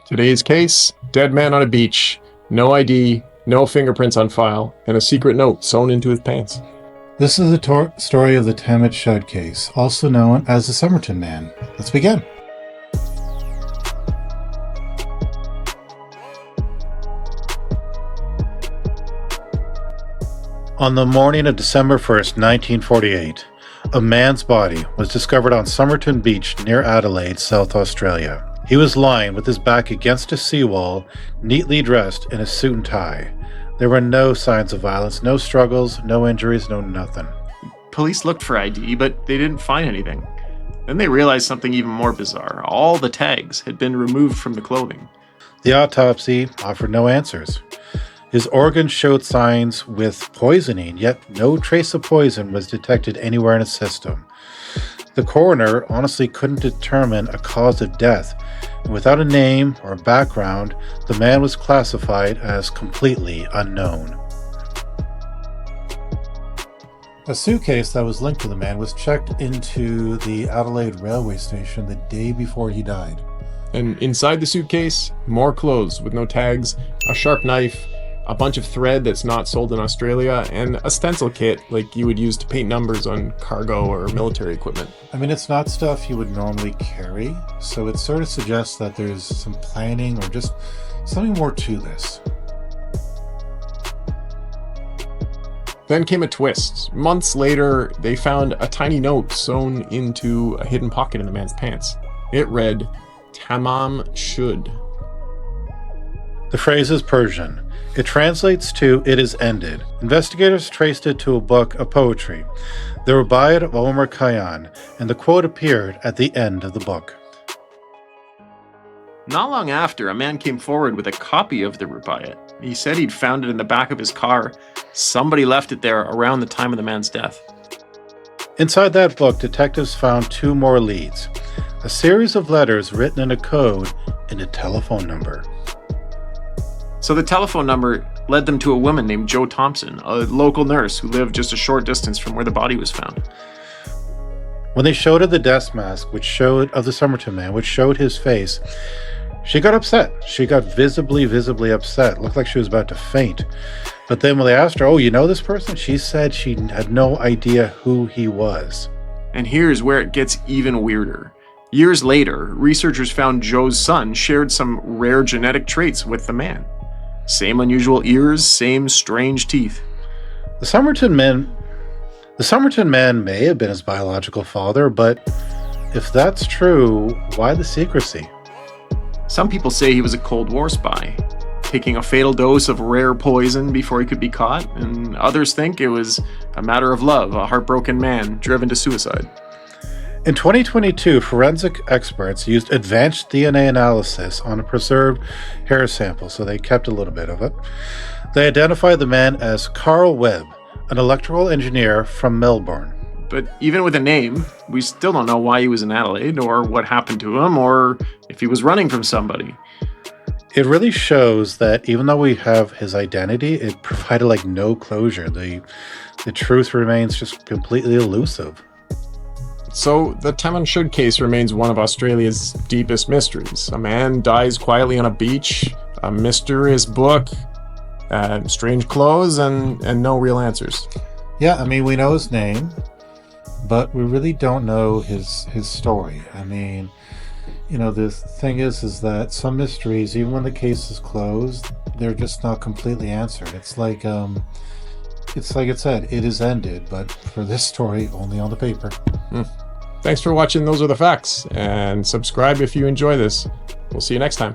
Today's case, dead man on a beach, no ID, no fingerprints on file, and a secret note sewn into his pants. This is the story of the Tammet Shud case, also known as the Somerton Man. Let's begin. On the morning of December 1st, 1948, a man's body was discovered on Somerton Beach near Adelaide, South Australia. He was lying with his back against a seawall, neatly dressed in a suit and tie. There were no signs of violence, no struggles, no injuries, no nothing. Police looked for ID, but they didn't find anything. Then they realized something even more bizarre. All the tags had been removed from the clothing. The autopsy offered no answers. His organs showed signs with poisoning, yet no trace of poison was detected anywhere in his system. The coroner honestly couldn't determine a cause of death, and without a name or background, the man was classified as completely unknown. A suitcase that was linked to the man was checked into the Adelaide railway station the day before he died. And inside the suitcase, more clothes with no tags, a sharp knife, a bunch of thread that's not sold in Australia, and a stencil kit like you would use to paint numbers on cargo or military equipment. I mean, it's not stuff you would normally carry, so it sort of suggests that there's some planning or just something more to this. Then came a twist. Months later, they found a tiny note sewn into a hidden pocket in the man's pants. It read, "Tamam Shud." The phrase is Persian. It translates to "it is ended." Investigators traced it to a book of poetry, the Rubaiyat of Omar Khayyam, and the quote appeared at the end of the book. Not long after, a man came forward with a copy of the Rubaiyat. He said he'd found it in the back of his car. Somebody left it there around the time of the man's death. Inside that book, detectives found two more leads: a series of letters written in a code and a telephone number. So the telephone number led them to a woman named Jo Thompson, a local nurse who lived just a short distance from where the body was found. When they showed her the death mask of the Somerton Man, which showed his face, she got upset. She got visibly upset. Looked like she was about to faint. But then when they asked her, "Oh, you know this person?" she said she had no idea who he was. And here's where it gets even weirder. Years later, researchers found Joe's son shared some rare genetic traits with the man. Same unusual ears, same strange teeth. The Somerton Man may have been his biological father, but if that's true, why the secrecy? Some people say he was a Cold War spy, taking a fatal dose of rare poison before he could be caught, and others think it was a matter of love, a heartbroken man driven to suicide. In 2022, forensic experts used advanced DNA analysis on a preserved hair sample, so they kept a little bit of it. They identified the man as Carl Webb, an electrical engineer from Melbourne. But even with a name, we still don't know why he was in Adelaide, or what happened to him, or if he was running from somebody. It really shows that even though we have his identity, it provided no closure. The truth remains just completely elusive. So, the Tamam Shud case remains one of Australia's deepest mysteries. A man dies quietly on a beach, a mysterious book, strange clothes, and no real answers. Yeah, I mean, we know his name, but we really don't know his story. I mean, the thing is that some mysteries, even when the case is closed, they're just not completely answered. It's like it said, it is ended, but for this story, only on the paper. Thanks for watching Those Are the Facts, and subscribe if you enjoy this. We'll see you next time.